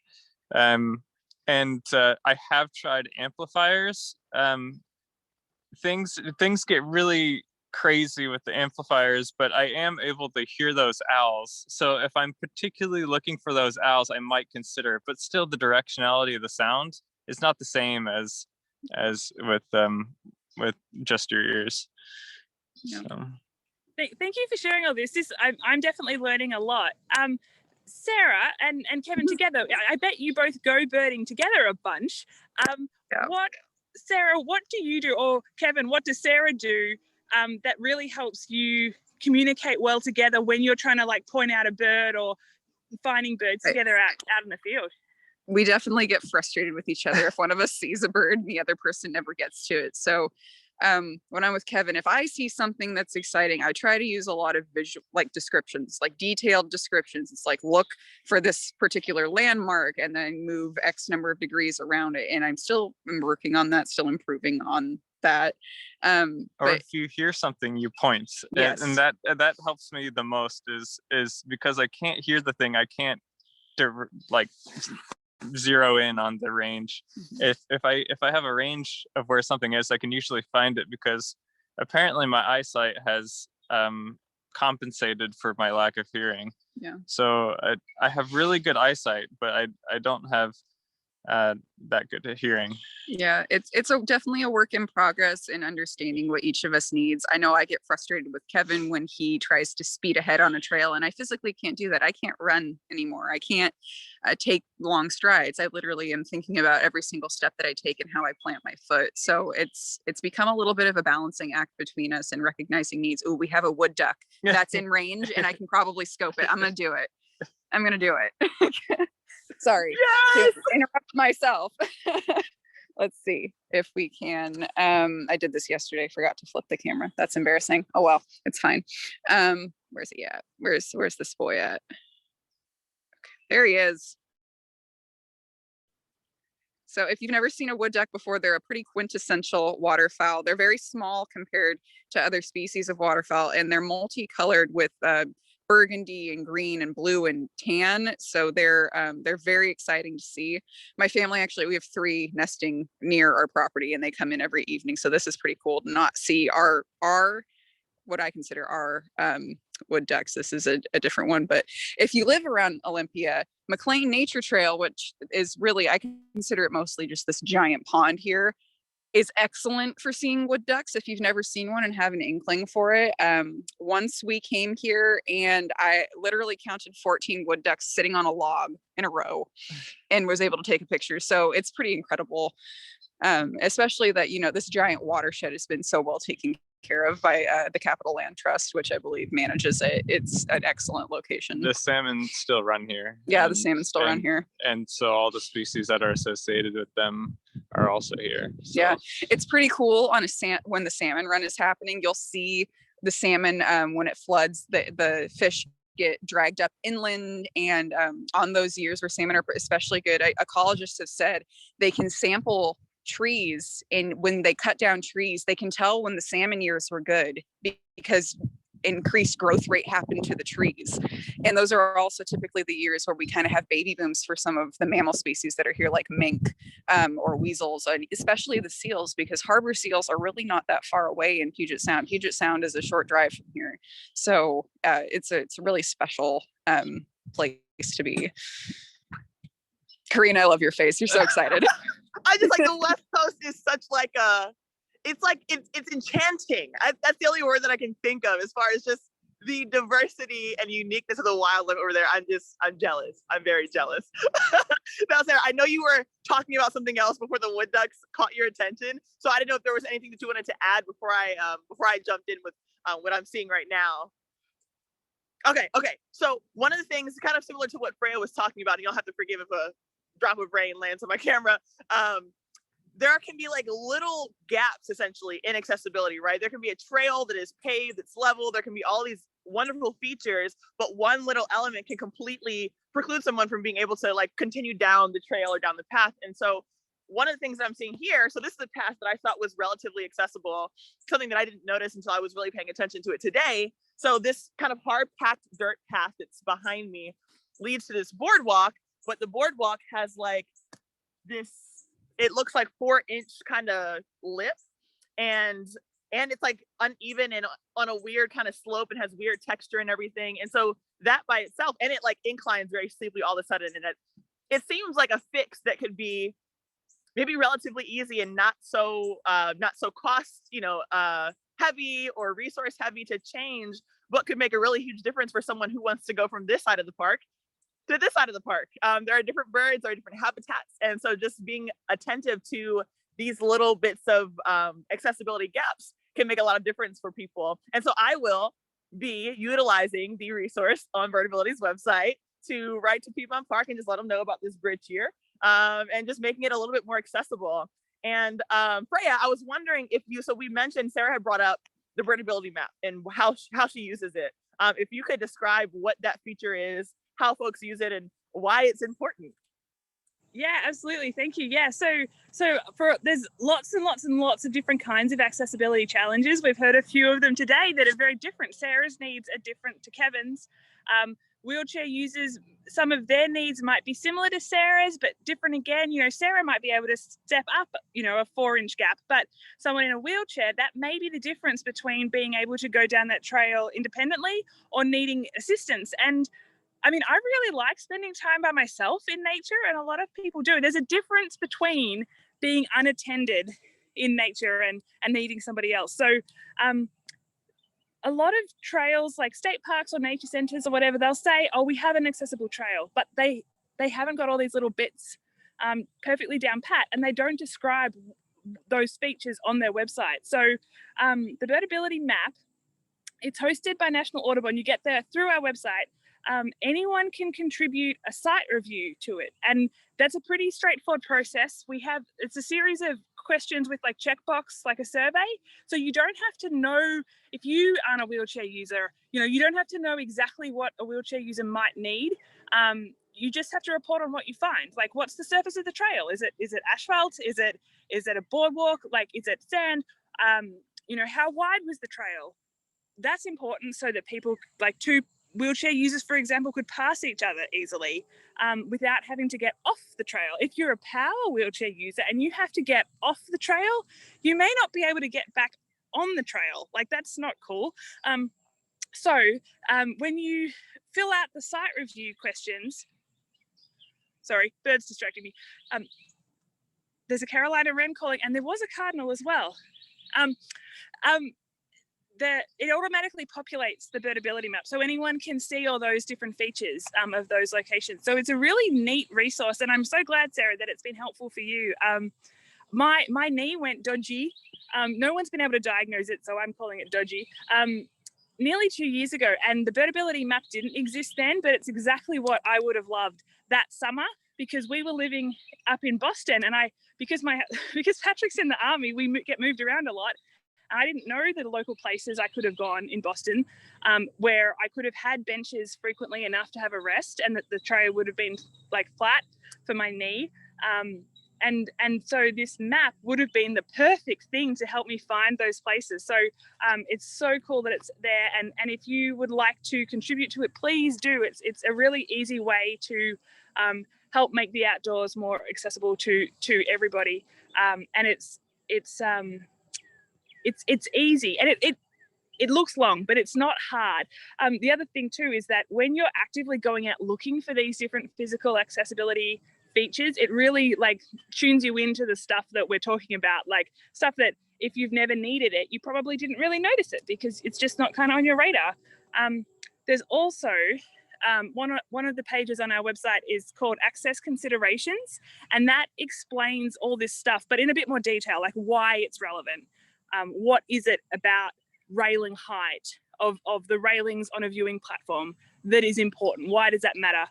I have tried amplifiers. Things get really crazy with the amplifiers, but I am able to hear those owls. So if I'm particularly looking for those owls, I might consider it, but still the directionality of the sound is not the same as with just your ears. Yeah. So. Thank you for sharing all this. I'm definitely learning a lot. Sarah and Kevin together, I bet you both go birding together a bunch. Yeah. Sarah, what do you do, or Kevin, what does Sarah do that really helps you communicate well together when you're trying to like point out a bird or finding birds together out in the field? We definitely get frustrated with each other if one of us sees a bird and the other person never gets to it. So when I'm with Kevin, if I see something that's exciting, I try to use a lot of visual, like descriptions, like detailed descriptions. It's like, look for this particular landmark and then move X number of degrees around it. And I'm working on that, still improving on that. Or But if you hear something, you point. Yes. And that helps me the most is because I can't hear the thing. I can't like zero in on the range. If I have a range of where something is, I can usually find it because apparently my eyesight has compensated for my lack of hearing. Yeah. So I have really good eyesight, but I don't have that good at hearing. Yeah, it's definitely a work in progress in understanding what each of us needs. I know I get frustrated with Kevin when he tries to speed ahead on a trail, and I physically can't do that. I can't run anymore. I can't take long strides. I literally am thinking about every single step that I take and how I plant my foot. So it's become a little bit of a balancing act between us and recognizing needs. Oh, we have a wood duck that's in range and I can probably scope it. I'm gonna do it. Sorry, Yes! to interrupt myself. Let's see if we can. I did this yesterday, forgot to flip the camera. That's embarrassing. Oh well, it's fine. Where's he at? Where's this boy at? Okay, there he is. So if you've never seen a wood duck before, they're a pretty quintessential waterfowl. They're very small compared to other species of waterfowl, and they're multicolored with burgundy and green and blue and tan. So they're very exciting to see. My family, actually, we have 3 nesting near our property and they come in every evening. So this is pretty cool to not see our what I consider our wood ducks. This is a different one. But if you live around Olympia, McLean Nature Trail, which is really, I consider it mostly just this giant pond here, is excellent for seeing wood ducks if you've never seen one and have an inkling for it. Once we came here and I literally counted 14 wood ducks sitting on a log in a row and was able to take a picture. So it's pretty incredible, especially that, this giant watershed has been so well taken care of by the Capital Land Trust, which I believe manages it. It's an excellent location. The salmon still run here. Yeah, the salmon still run here. And so all the species that are associated with them are also here. So. Yeah, it's pretty cool on when the salmon run is happening. You'll see the salmon when it floods, the fish get dragged up inland, and on those years where salmon are especially good, ecologists have said they can sample trees, and when they cut down trees, they can tell when the salmon years were good because increased growth rate happened to the trees. And those are also typically the years where we kind of have baby booms for some of the mammal species that are here, like mink or weasels, and especially the seals, because harbor seals are really not that far away in Puget Sound. Puget Sound is a short drive from here. So it's a really special place to be. Karina, I love your face. You're so excited. I just like the West Coast is such like it's enchanting. That's the only word that I can think of as far as just the diversity and uniqueness of the wildlife over there. I'm jealous. I'm very jealous. Now, Sarah, I know you were talking about something else before the wood ducks caught your attention. So I didn't know if there was anything that you wanted to add before I jumped in with what I'm seeing right now. Okay. So one of the things kind of similar to what Freya was talking about, and you'll have to forgive if a drop of rain lands on my camera. There can be like little gaps essentially in accessibility, right? There can be a trail that is paved, it's level. There can be all these wonderful features, but one little element can completely preclude someone from being able to like continue down the trail or down the path. And so one of the things that I'm seeing here, so this is a path that I thought was relatively accessible, something that I didn't notice until I was really paying attention to it today. So this kind of hard packed dirt path that's behind me leads to this boardwalk, but the boardwalk has like this, it looks like 4-inch kind of lip, and it's like uneven and on a weird kind of slope and has weird texture and everything. And so that by itself, and it like inclines very steeply all of a sudden, and it seems like a fix that could be maybe relatively easy and not so cost heavy or resource heavy to change, but could make a really huge difference for someone who wants to go from this side of the park to this side of the park. There are different birds, there are different habitats. And so just being attentive to these little bits of accessibility gaps can make a lot of difference for people. And so I will be utilizing the resource on Birdability's website to write to Piedmont Park and just let them know about this bridge here, and just making it a little bit more accessible. And Freya, I was wondering if so we mentioned Sara had brought up the Birdability map and how she uses it. If you could describe what that feature is, how folks use it, and why it's important. Yeah, absolutely. Thank you. Yeah, so there's lots and lots and lots of different kinds of accessibility challenges. We've heard a few of them today that are very different. Sarah's needs are different to Kevin's. Wheelchair users, some of their needs might be similar to Sarah's, but different again. Sarah might be able to step up, a 4-inch gap, but someone in a wheelchair, that may be the difference between being able to go down that trail independently or needing assistance. And I really like spending time by myself in nature, and a lot of people do. There's a difference between being unattended in nature and needing somebody else. So a lot of trails like state parks or nature centers or whatever, they'll say, oh, we have an accessible trail, but they haven't got all these little bits perfectly down pat, and they don't describe those features on their website. So the Birdability map, it's hosted by National Audubon. You get there through our website. Anyone can contribute a site review to it, and that's a pretty straightforward process. It's a series of questions with like checkbox, like a survey. So you don't have to know, if you aren't a wheelchair user, you don't have to know exactly what a wheelchair user might need. You just have to report on what you find. Like, what's the surface of the trail? Is it asphalt? Is it a boardwalk? Like, is it sand? How wide was the trail? That's important so that people, like two wheelchair users, for example, could pass each other easily without having to get off the trail. If you're a power wheelchair user and you have to get off the trail, you may not be able to get back on the trail. Like, that's not cool. So when you fill out the site review questions, sorry, birds distracting me. There's a Carolina wren calling, and there was a cardinal as well. It automatically populates the Birdability map, so anyone can see all those different features of those locations. So it's a really neat resource, and I'm so glad, Sarah, that it's been helpful for you. My knee went dodgy. No one's been able to diagnose it, so I'm calling it dodgy. Nearly 2 years ago, and the Birdability map didn't exist then, but it's exactly what I would have loved that summer, because we were living up in Boston, and because Patrick's in the army, we get moved around a lot. I didn't know the local places I could have gone in Boston where I could have had benches frequently enough to have a rest, and that the trail would have been like flat for my knee. And so this map would have been the perfect thing to help me find those places. So it's so cool that it's there. And if you would like to contribute to it, please do. It's a really easy way to help make the outdoors more accessible to everybody. And it's easy, and it looks long, but it's not hard. The other thing too is that when you're actively going out looking for these different physical accessibility features, it really like tunes you into the stuff that we're talking about, like stuff that if you've never needed it, you probably didn't really notice it because it's just not kind of on your radar. There's also one of the pages on our website is called Access Considerations, and that explains all this stuff, but in a bit more detail, like why it's relevant. What is it about railing height of the railings on a viewing platform that is important. Why does that matter?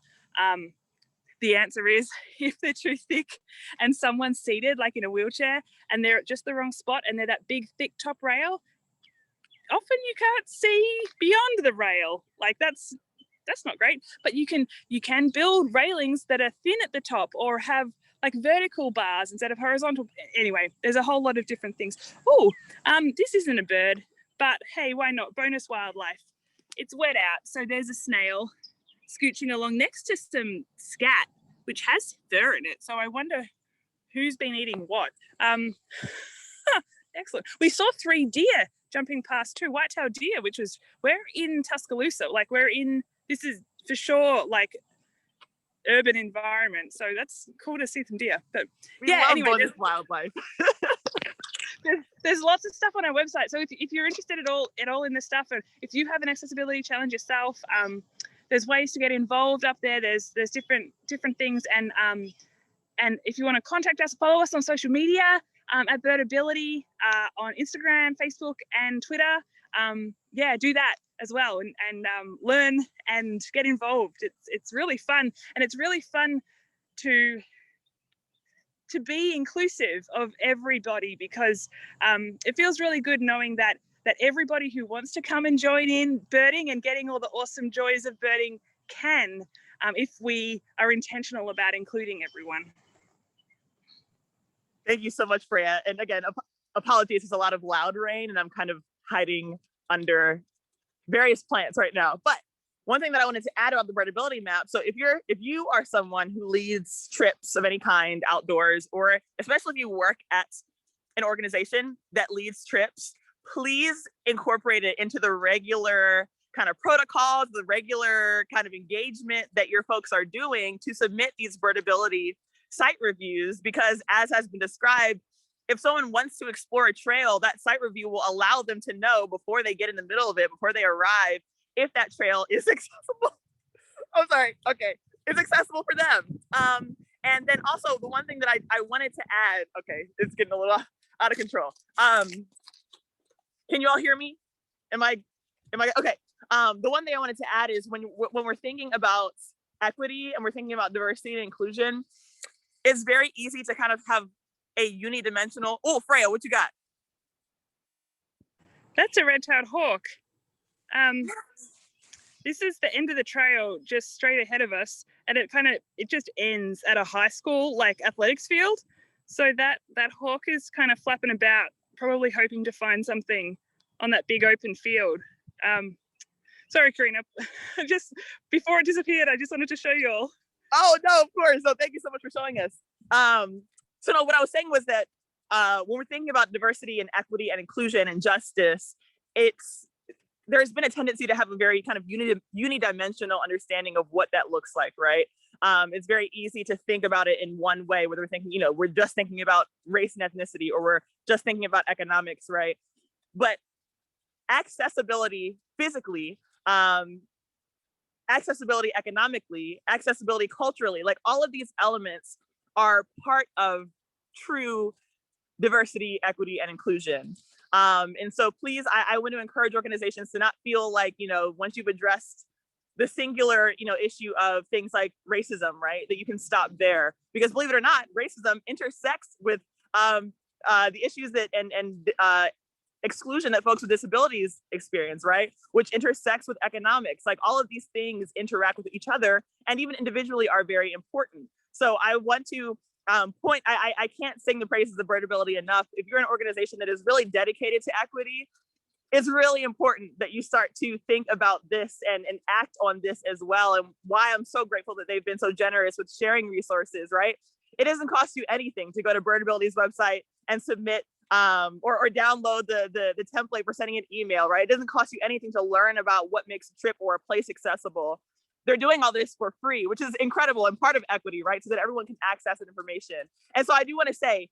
The answer is if they're too thick and someone's seated like in a wheelchair and they're at just the wrong spot and they're that big thick top rail, often you can't see beyond the rail. Like that's not great. But you can build railings that are thin at the top or have like vertical bars instead of horizontal. Anyway, there's a whole lot of different things. Oh, this isn't a bird, but hey, why not? Bonus wildlife. It's wet out, so there's a snail scooching along next to some scat, which has fur in it. So I wonder who's been eating what. Excellent. We saw 3 deer jumping past 2 white-tailed deer, which was, we're in Tuscaloosa. Like this is for sure like urban environment. So that's cool to see some deer. But yeah, anyway, there's wildlife. there's lots of stuff on our website. So if you're interested at all in this stuff, and if you have an accessibility challenge yourself, there's ways to get involved up there. There's different things, and if you want to contact us, follow us on social media at Birdability on Instagram, Facebook, and Twitter. Yeah, do that as well, and learn and get involved. It's really fun, and it's really fun to be inclusive of everybody, because it feels really good knowing that everybody who wants to come and join in birding and getting all the awesome joys of birding can, if we are intentional about including everyone. Thank you so much, Freya. And again, apologies, there's a lot of loud rain and I'm kind of hiding under various plants right now. But one thing that I wanted to add about the Birdability map, so if you are someone who leads trips of any kind outdoors, or especially if you work at an organization that leads trips, please incorporate it into the regular kind of protocols, the regular kind of engagement that your folks are doing to submit these Birdability site reviews, because as has been described, if someone wants to explore a trail, that site review will allow them to know before they get in the middle of it, before they arrive, if that trail is accessible. Oh, sorry. Okay. It's accessible for them. And then also the one thing that I wanted to add, okay, it's getting a little out of control. Can you all hear me? Am I okay? The one thing I wanted to add is when we're thinking about equity and we're thinking about diversity and inclusion, it's very easy to kind of have a unidimensional. Oh, Freya, what you got? That's a red-tailed hawk. This is the end of the trail just straight ahead of us, and it just ends at a high school like athletics field. So that hawk is kind of flapping about, probably hoping to find something on that big open field. Sorry, Karina, just before it disappeared, I just wanted to show you all. Oh no, of course. So thank you so much for showing us. So no, what I was saying was that when we're thinking about diversity and equity and inclusion and justice, there's been a tendency to have a very kind of unidimensional understanding of what that looks like, right? It's very easy to think about it in one way, whether we're thinking, we're just thinking about race and ethnicity, or we're just thinking about economics, right? But accessibility physically, accessibility economically, accessibility culturally, like all of these elements are part of true diversity, equity, and inclusion. And so please, I want to encourage organizations to not feel like, once you've addressed the singular, issue of things like racism, right, that you can stop there. Because believe it or not, racism intersects with the issues that and exclusion that folks with disabilities experience, right? Which intersects with economics. Like all of these things interact with each other and even individually are very important. So I want to I can't sing the praises of Birdability enough. If you're an organization that is really dedicated to equity, it's really important that you start to think about this and act on this as well. And why I'm so grateful that they've been so generous with sharing resources, right? It doesn't cost you anything to go to Birdability's website and submit or download the template for sending an email, right? It doesn't cost you anything to learn about what makes a trip or a place accessible. They're doing all this for free, which is incredible and part of equity, right? So that everyone can access that information. And so I do want to say,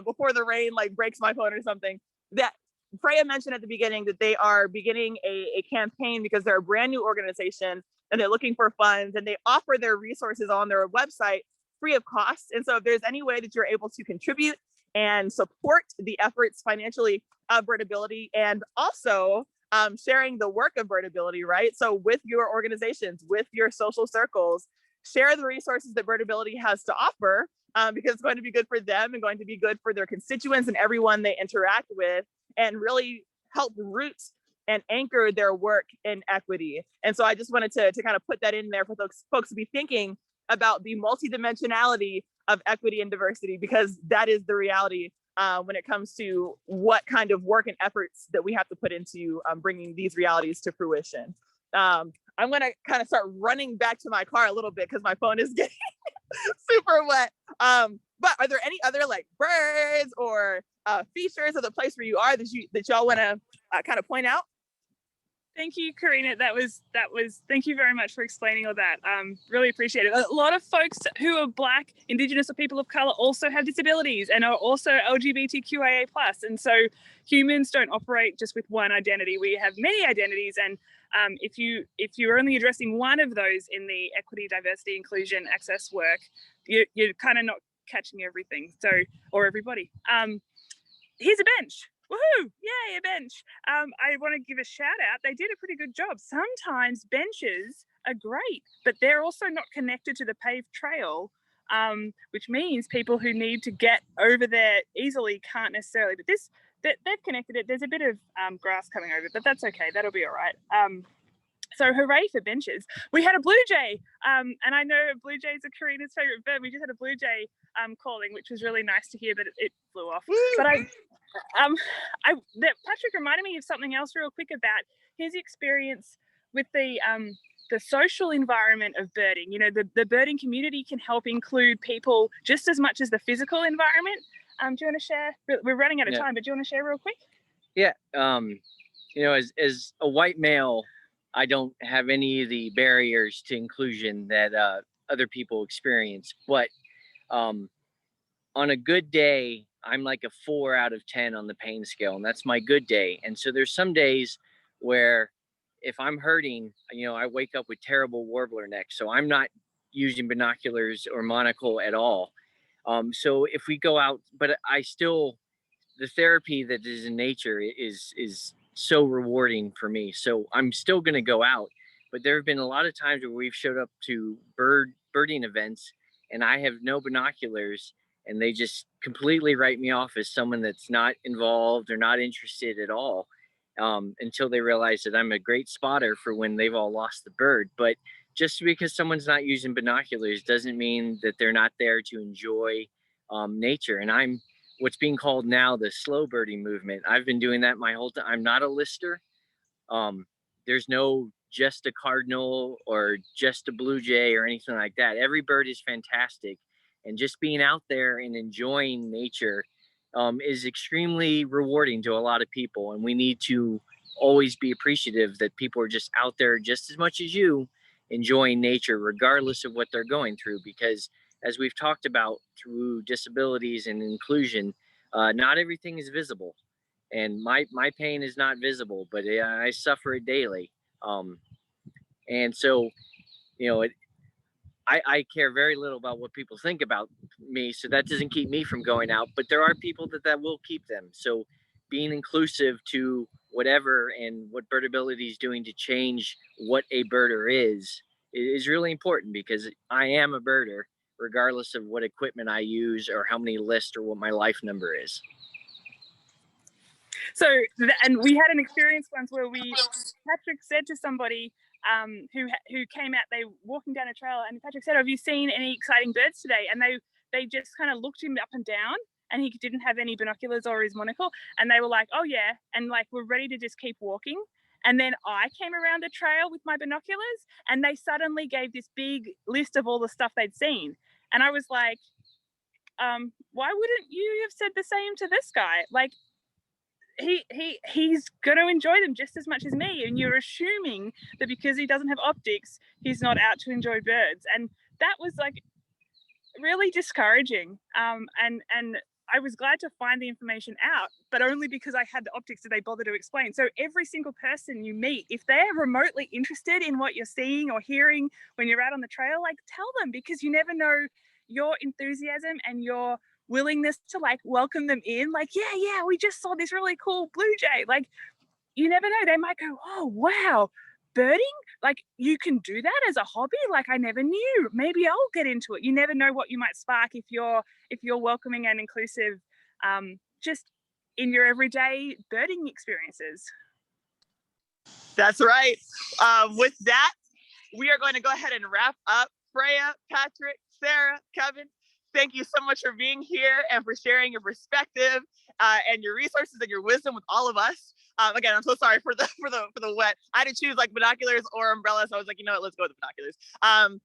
before the rain breaks my phone or something, that Freya mentioned at the beginning that they are beginning a campaign because they're a brand new organization and they're looking for funds, and they offer their resources on their website free of cost. And so if there's any way that you're able to contribute and support the efforts financially of Birdability, and also sharing the work of Birdability, right? So with your organizations, with your social circles, share the resources that Birdability has to offer, because it's going to be good for them and going to be good for their constituents and everyone they interact with, and really help root and anchor their work in equity. And so I just wanted to kind of put that in there for folks to be thinking about the multidimensionality of equity and diversity, because that is the reality when it comes to what kind of work and efforts that we have to put into bringing these realities to fruition. I'm going to kind of start running back to my car a little bit because my phone is getting super wet. But are there any other like birds or features of the place where you are that y'all want to kind of point out? Thank you, Karina. That was, thank you very much for explaining all that. Really appreciate it. A lot of folks who are Black, Indigenous, or people of color also have disabilities and are also LGBTQIA+. And so humans don't operate just with one identity. We have many identities. And if you're only addressing one of those in the equity, diversity, inclusion, access work, you're kind of not catching everything. So, or everybody. Here's a bench. Woohoo! Yay, a bench. I want to give a shout out. They did a pretty good job. Sometimes benches are great, but they're also not connected to the paved trail, which means people who need to get over there easily can't necessarily. But they've connected it. There's a bit of grass coming over, but that's okay. That'll be all right. So hooray for benches. We had a blue jay, and I know blue jays are Karina's favorite bird. We just had a blue jay calling, which was really nice to hear, but it flew off. But Patrick reminded me of something else real quick about his experience with the social environment of birding. You know, the birding community can help include people just as much as the physical environment. Do you want to share? We're running out of time, but do you want to share real quick? Yeah. You know, as a white male, I don't have any of the barriers to inclusion that other people experience. But on a good day, I'm like a 4 out of 10 on the pain scale, and that's my good day. And so there's some days where if I'm hurting, you know, I wake up with terrible warbler neck. So I'm not using binoculars or monocle at all. So if we go out, but the therapy that is in nature is so rewarding for me. So I'm still going to go out, but there have been a lot of times where we've showed up to birding events and I have no binoculars and they just completely write me off as someone that's not involved or not interested at all, until they realize that I'm a great spotter for when they've all lost the bird. But just because someone's not using binoculars doesn't mean that they're not there to enjoy nature. And I'm what's being called now the slow birding movement. I've been doing that my whole time. I'm not a lister. There's no just a cardinal or just a blue jay or anything like that. Every bird is fantastic. And just being out there and enjoying nature is extremely rewarding to a lot of people. And we need to always be appreciative that people are just out there just as much as you enjoying nature, regardless of what they're going through. Because as we've talked about through disabilities and inclusion, not everything is visible. And my pain is not visible, but I suffer it daily. And so, you know, I care very little about what people think about me, so that doesn't keep me from going out, but there are people that will keep them. So being inclusive to whatever and what Birdability is doing to change what a birder is really important, because I am a birder regardless of what equipment I use or how many lists or what my life number is. So, and we had an experience once where Patrick said to somebody who came out, they were walking down a trail, and Patrick said, "Have you seen any exciting birds today?" And they just kind of looked him up and down, and he didn't have any binoculars or his monocle, and they were like, "Oh yeah," and like we're ready to just keep walking. And then I came around the trail with my binoculars, and they suddenly gave this big list of all the stuff they'd seen, and I was like, "Why wouldn't you have said the same to this guy? Like, he's going to enjoy them just as much as me, and you're assuming that because he doesn't have optics, he's not out to enjoy birds." And that was like really discouraging. And I was glad to find the information out, but only because I had the optics did they bother to explain. So every single person you meet, if they're remotely interested in what you're seeing or hearing when you're out on the trail, like tell them, because you never know your enthusiasm and your willingness to like welcome them in, like, yeah, we just saw this really cool blue jay. Like, you never know, they might go, oh, wow, birding? Like you can do that as a hobby? Like I never knew. Maybe I'll get into it. You never know what you might spark if you're welcoming and inclusive, just in your everyday birding experiences. That's right. With that, we are going to go ahead and wrap up. Freya, Patrick, Sarah, Kevin, thank you so much for being here and for sharing your perspective and your resources and your wisdom with all of us. Again, I'm so sorry for the wet. I had to choose like binoculars or umbrellas. So I was like, you know what, let's go with the binoculars.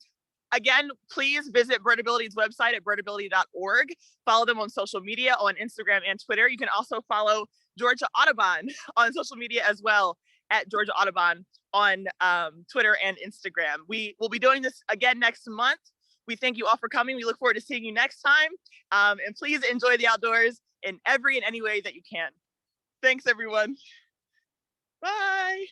Again, please visit Birdability's website at birdability.org. Follow them on social media on Instagram and Twitter. You can also follow Georgia Audubon on social media as well at Georgia Audubon on Twitter and Instagram. We will be doing this again next month. We thank you all for coming. We look forward to seeing you next time. And please enjoy the outdoors in every and any way that you can. Thanks, everyone. Bye.